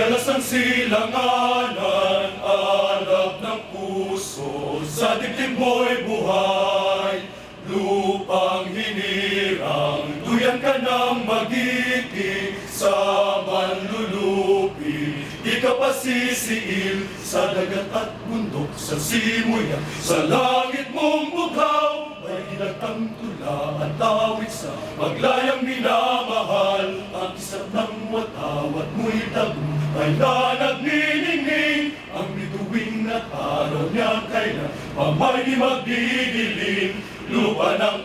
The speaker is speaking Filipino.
Welas ng silanganan, alab ng puso, sa dibdib mo'y buhay. Lupang hinirang, duyan ka ng magiting sa manlulupi. Di ka pasisiil sa dagat at bundok, sa simoy at sa langit mong bughaw. May ginagtang tula at awit sa paglayang minamahal. Ang kisap ng watawat mo'y tabu ay na nagniningning. Ang bituin at araw niya kailan pamay di magdidilim. Lupa ng